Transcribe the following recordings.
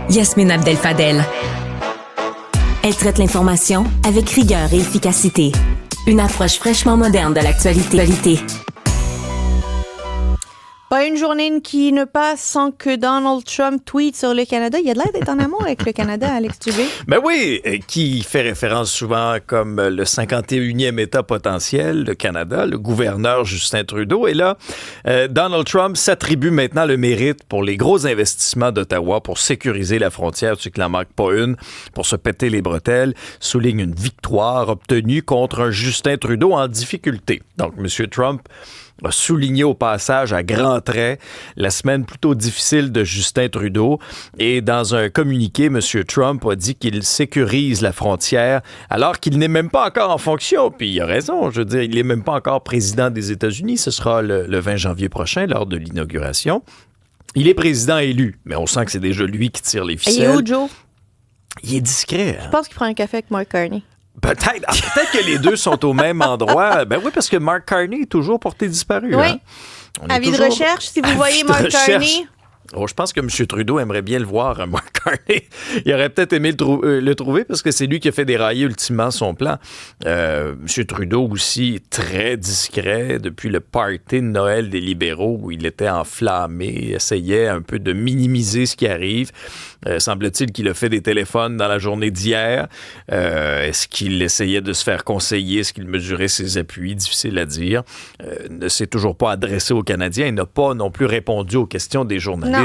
Yasmine Abdel-Fadel. Elle traite l'information avec rigueur et efficacité. Une approche fraîchement moderne de l'actualité. Pas une journée qui ne passe sans que Donald Trump tweete sur le Canada. Il a l'air d'être en amour avec le Canada, Alex Dubé. Ben oui, qui fait référence souvent comme le 51e État potentiel, le Canada, le gouverneur Justin Trudeau. Et là, Donald Trump s'attribue maintenant le mérite pour les gros investissements d'Ottawa pour sécuriser la frontière. Tu sais qu'il n'en manque pas une pour se péter les bretelles. Souligne une victoire obtenue contre un Justin Trudeau en difficulté. Donc, M. Trump a souligné au passage à grands traits la semaine plutôt difficile de Justin Trudeau. Et dans un communiqué, M. Trump a dit qu'il sécurise la frontière alors qu'il n'est même pas encore en fonction. Puis il a raison, je veux dire, il n'est même pas encore président des États-Unis. Ce sera le 20 janvier prochain lors de l'inauguration. Il est président élu, mais on sent que c'est déjà lui qui tire les ficelles. Et il est où, Joe? Il est discret. Je pense qu'il prend un café avec Mark Carney. Peut-être que les deux sont au même endroit. Ben oui, parce que Mark Carney est toujours porté disparu. Oui. Hein? Avis de recherche, si vous voyez Mark Carney. Oh, je pense que M. Trudeau aimerait bien le voir, Mark Carney. Il aurait peut-être aimé le trouver parce que c'est lui qui a fait dérailler ultimement son plan. M. Trudeau aussi, très discret depuis le party de Noël des libéraux où il était enflammé, essayait un peu de minimiser ce qui arrive. Semble-t-il qu'il a fait des téléphones dans la journée d'hier. Est-ce qu'il essayait de se faire conseiller? Est-ce qu'il mesurait ses appuis? Difficile à dire. Ne s'est toujours pas adressé aux Canadiens et n'a pas non plus répondu aux questions des journalistes.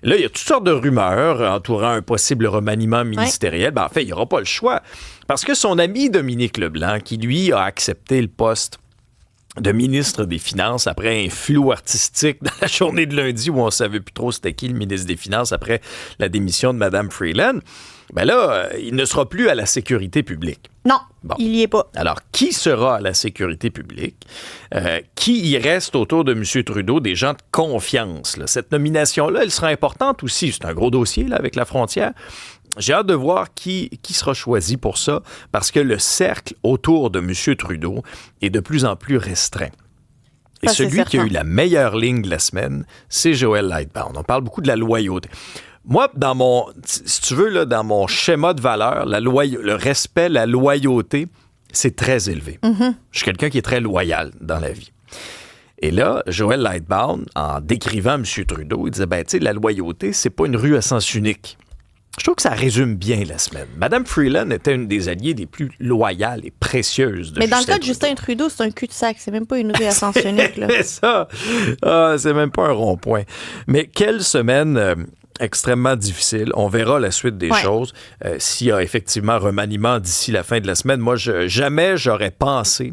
Là, il y a toutes sortes de rumeurs entourant un possible remaniement ministériel. Ouais. Ben, en fait, il n'y aura pas le choix. Parce que son ami Dominique Leblanc, qui lui a accepté le poste de ministre des Finances après un flou artistique dans la journée de lundi où on ne savait plus trop c'était qui le ministre des Finances après la démission de Mme Freeland, ben là, il ne sera plus à la sécurité publique. Non, il n'y est pas. Alors, qui sera à la sécurité publique? Qui y reste autour de M. Trudeau? Des gens de confiance. Là. Cette nomination-là, elle sera importante aussi. C'est un gros dossier là, avec la frontière. J'ai hâte de voir qui sera choisi pour ça, parce que le cercle autour de M. Trudeau est de plus en plus restreint. Et ça, celui qui a eu la meilleure ligne de la semaine, c'est Joël Lightbound. On parle beaucoup de la loyauté. Moi, si tu veux, là, dans mon schéma de valeurs, le respect, la loyauté, c'est très élevé. Mm-hmm. Je suis quelqu'un qui est très loyal dans la vie. Et là, Joël Lightbound, en décrivant M. Trudeau, il disait, tu sais, la loyauté, c'est pas une rue à sens unique. Je trouve que ça résume bien la semaine. Mme Freeland était une des alliées les plus loyales et précieuses de Mais dans Justin le cas de Justin Trudeau, c'est un cul-de-sac. C'est même pas une rue à sens unique. Là. C'est ça. C'est même pas un rond-point. Mais quelle semaine extrêmement difficile. On verra la suite des choses. S'il y a effectivement remaniement d'ici la fin de la semaine, moi, jamais j'aurais pensé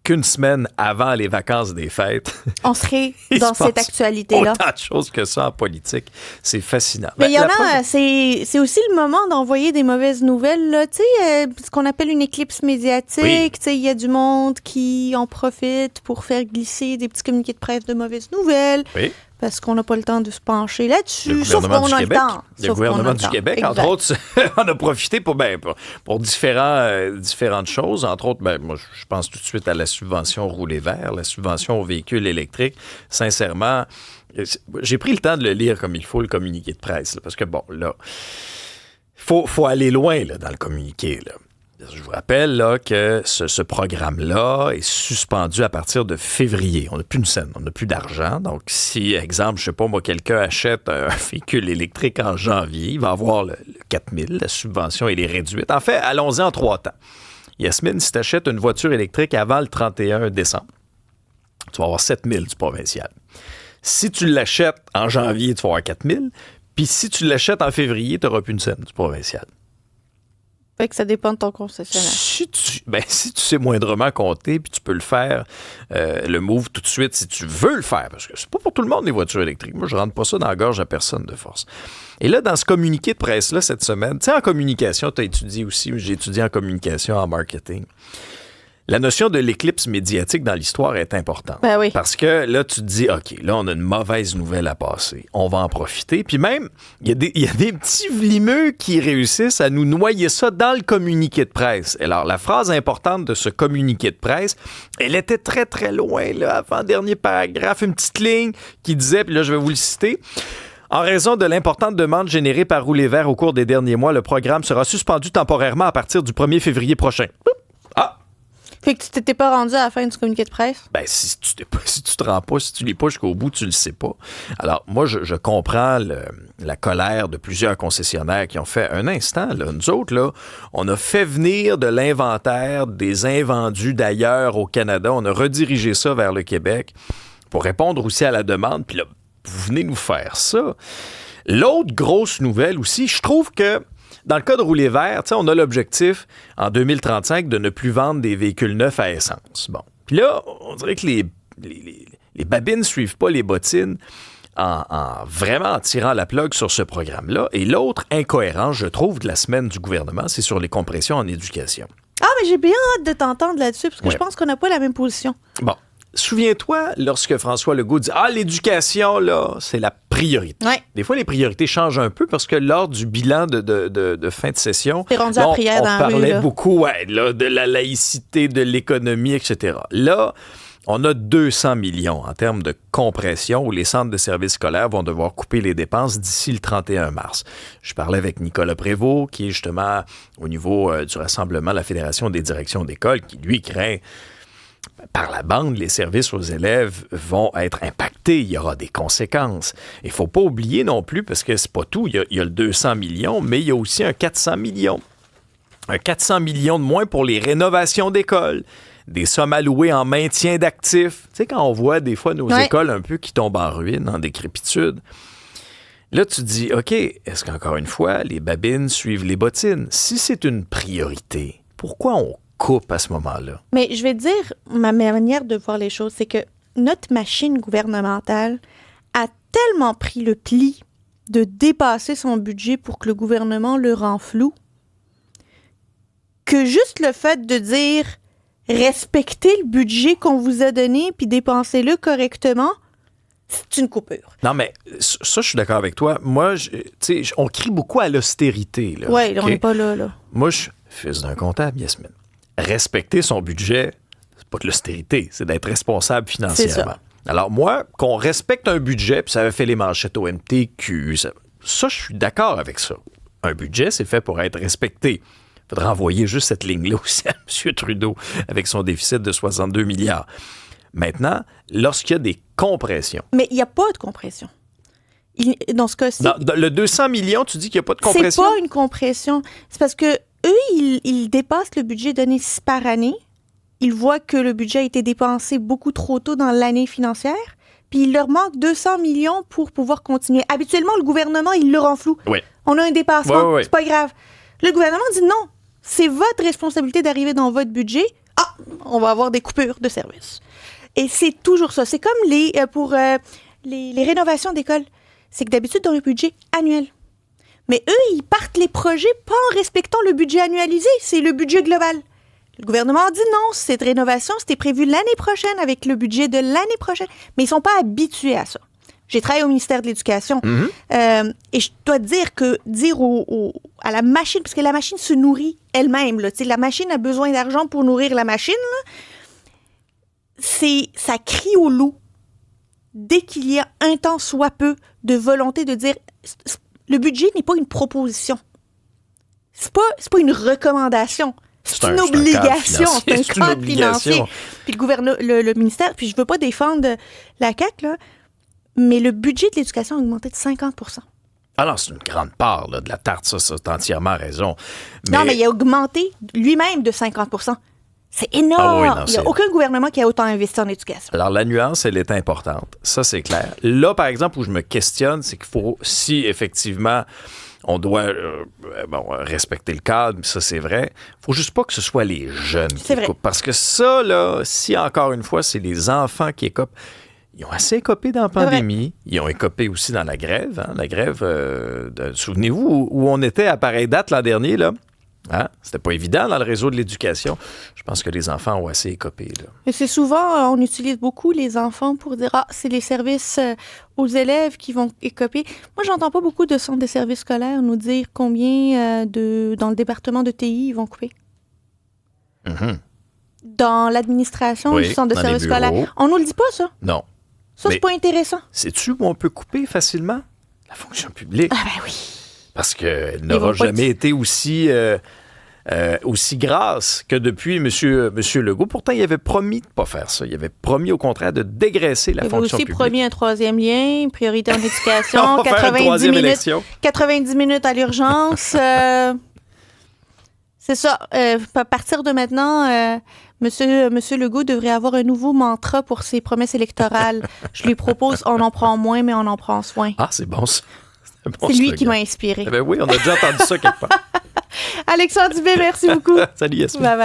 qu'une semaine avant les vacances des fêtes, on serait dans cette actualité-là. Autant de choses que ça en politique. C'est fascinant. Mais il y en a, c'est aussi le moment d'envoyer des mauvaises nouvelles, là, tu sais, ce qu'on appelle une éclipse médiatique. Oui. Tu sais, il y a du monde qui en profite pour faire glisser des petits communiqués de presse de mauvaises nouvelles. Oui. Parce qu'on n'a pas le temps de se pencher là-dessus, sauf qu'on a le temps. Le gouvernement du Québec, exact. Entre autres, on a profité pour différentes choses. Entre autres, moi, je pense tout de suite à la subvention roulé vert, la subvention aux véhicules électriques. Sincèrement, j'ai pris le temps de le lire comme il faut, le communiqué de presse. Là, parce que, là, faut aller loin là, dans le communiqué, là. Je vous rappelle là, que ce programme-là est suspendu à partir de février. On n'a plus une scène, on n'a plus d'argent. Donc, si, exemple, je sais pas, moi, quelqu'un achète un véhicule électrique en janvier, il va avoir le 4 000, la subvention, elle est réduite. En fait, allons-y en 3 temps. Yasmine, si tu achètes une voiture électrique avant le 31 décembre, tu vas avoir 7 000 du provincial. Si tu l'achètes en janvier, tu vas avoir 4 000. Puis si tu l'achètes en février, tu n'auras plus une scène du provincial. Fait que ça dépend de ton concessionnaire. Si tu sais moindrement compter, puis tu peux le faire, le move tout de suite si tu veux le faire, parce que c'est pas pour tout le monde les voitures électriques. Moi, je rentre pas ça dans la gorge à personne de force. Et là, dans ce communiqué de presse-là cette semaine, tu sais, en communication, tu as étudié aussi, j'ai étudié en communication, en marketing. La notion de l'éclipse médiatique dans l'histoire est importante. Ben oui. Parce que là, tu te dis, OK, là, on a une mauvaise nouvelle à passer. On va en profiter. Puis même, il y a des petits vlimeux qui réussissent à nous noyer ça dans le communiqué de presse. Alors, la phrase importante de ce communiqué de presse, elle était très, très loin, là, avant-dernier paragraphe, une petite ligne qui disait, puis là, je vais vous le citer, En raison de l'importante demande générée par Rouler Vert au cours des derniers mois, le programme sera suspendu temporairement à partir du 1er février prochain. Ah! Fait que tu t'étais pas rendu à la fin du communiqué de presse? Ben, si tu te rends pas, si tu lis pas jusqu'au bout, tu le sais pas. Alors, moi, je comprends la colère de plusieurs concessionnaires qui ont fait un instant, là. Nous autres, là, on a fait venir de l'inventaire des invendus d'ailleurs au Canada. On a redirigé ça vers le Québec pour répondre aussi à la demande. Puis là, vous venez nous faire ça. L'autre grosse nouvelle aussi, je trouve que dans le cas de Rouler Vert, on a l'objectif, en 2035, de ne plus vendre des véhicules neufs à essence. Bon. Puis là, on dirait que les babines ne suivent pas les bottines en tirant la plug sur ce programme-là. Et l'autre incohérence, je trouve, de la semaine du gouvernement, c'est sur les compressions en éducation. Ah, mais j'ai bien hâte de t'entendre là-dessus, parce que je pense qu'on n'a pas la même position. Bon. Souviens-toi, lorsque François Legault dit « Ah, l'éducation, là, c'est la priorité. Ouais. » Des fois, les priorités changent un peu parce que lors du bilan de fin de session, T'es rendu à prière dans la rue, on parlait là. beaucoup de la laïcité, de l'économie, etc. Là, on a 200 millions en termes de compression où les centres de services scolaires vont devoir couper les dépenses d'ici le 31 mars. Je parlais avec Nicolas Prévost, qui est justement au niveau du rassemblement de la Fédération des directions d'école, qui, lui, craint par la bande, les services aux élèves vont être impactés. Il y aura des conséquences. Il ne faut pas oublier non plus, parce que c'est pas tout, il y a le 200 millions, mais il y a aussi un 400 millions. Un 400 millions de moins pour les rénovations d'écoles. Des sommes allouées en maintien d'actifs. Tu sais, quand on voit des fois nos écoles un peu qui tombent en ruine, en décrépitude, là, tu te dis, OK, est-ce qu'encore une fois, les babines suivent les bottines? Si c'est une priorité, pourquoi on coupe à ce moment-là? Mais je vais te dire, ma manière de voir les choses, c'est que notre machine gouvernementale a tellement pris le pli de dépasser son budget pour que le gouvernement le rend flou, que juste le fait de dire respectez le budget qu'on vous a donné puis dépensez-le correctement, c'est une coupure. Non, mais ça, je suis d'accord avec toi. Moi, on crie beaucoup à l'austérité. Oui, on n'est pas là. Moi, je suis fils d'un comptable, Yasmine. Respecter son budget, c'est pas de l'austérité, c'est d'être responsable financièrement. Alors moi, qu'on respecte un budget, puis ça avait fait les manchettes au MTQ, ça, je suis d'accord avec ça. Un budget, c'est fait pour être respecté. Il faudrait envoyer juste cette ligne-là aussi à M. Trudeau avec son déficit de 62 milliards. Maintenant, lorsqu'il y a des compressions... Mais il n'y a pas de compression. Dans ce cas-ci... Dans le 200 millions, tu dis qu'il n'y a pas de compression? C'est pas une compression. C'est parce que eux, ils dépassent le budget donné par année. Ils voient que le budget a été dépensé beaucoup trop tôt dans l'année financière, puis il leur manque 200 millions pour pouvoir continuer. Habituellement, le gouvernement, il le rend flou. Oui. On a un dépassement, oui. C'est pas grave. Le gouvernement dit non, c'est votre responsabilité d'arriver dans votre budget. Ah, on va avoir des coupures de services. Et c'est toujours ça. C'est comme les rénovations d'écoles. C'est que d'habitude, dans le budget annuel. Mais eux, ils partent les projets pas en respectant le budget annualisé, c'est le budget global. Le gouvernement dit non, cette rénovation, c'était prévu l'année prochaine avec le budget de l'année prochaine. Mais ils sont pas habitués à ça. J'ai travaillé au ministère de l'Éducation et je dois te dire que dire à la machine, parce que la machine se nourrit elle-même, là, la machine a besoin d'argent pour nourrir la machine, là, ça crie au loup dès qu'il y a un tant soit peu de volonté de dire... Le budget n'est pas une proposition. C'est pas une recommandation. C'est une obligation. C'est un cadre financier. Puis le ministère, puis je veux pas défendre la CAQ, là, mais le budget de l'éducation a augmenté de 50 %. Ah non, c'est une grande part là, de la tarte, ça, t'as entièrement raison. Non, mais il a augmenté lui-même de 50 %. C'est énorme. Ah oui, non, il n'y a aucun gouvernement qui a autant investi en éducation. Alors, la nuance, elle est importante. Ça, c'est clair. Là, par exemple, où je me questionne, c'est qu'il faut, si effectivement, on doit respecter le cadre, ça, c'est vrai, il faut juste pas que ce soit les jeunes qui coupent. Parce que ça, là, si encore une fois, c'est les enfants qui écopent, ils ont assez écopé dans la pandémie. Ils ont écopé aussi dans la grève. Hein, la grève, souvenez-vous, où on était à pareille date l'an dernier, là. Hein? C'était pas évident dans le réseau de l'éducation. Je pense que les enfants ont assez écopé. Là. Et c'est souvent, on utilise beaucoup les enfants pour dire « Ah, c'est les services aux élèves qui vont écoper ». Moi, j'entends pas beaucoup de centres de services scolaires nous dire combien dans le département de TI ils vont couper. Mm-hmm. Dans l'administration du centre de services scolaires. On nous le dit pas, ça. Non. Ça, c'est pas intéressant. Sais-tu où on peut couper facilement? la fonction publique. Ah ben oui. Parce qu'elle n'aura jamais été aussi grasse que depuis M. Legault. Pourtant, il avait promis de ne pas faire ça. Il avait promis, au contraire, de dégraisser la fonction publique. Il avait aussi promis un troisième lien, priorité en éducation, 90 minutes à l'urgence. C'est ça. À partir de maintenant, Monsieur Legault devrait avoir un nouveau mantra pour ses promesses électorales. Je lui propose, on en prend moins, mais on en prend soin. Ah, c'est bon ça. C'est lui qui m'a inspiré. Eh bien oui, on a déjà entendu ça quelque part. Alexandre Dubé, merci beaucoup. Salut Yasmine. Bye bye.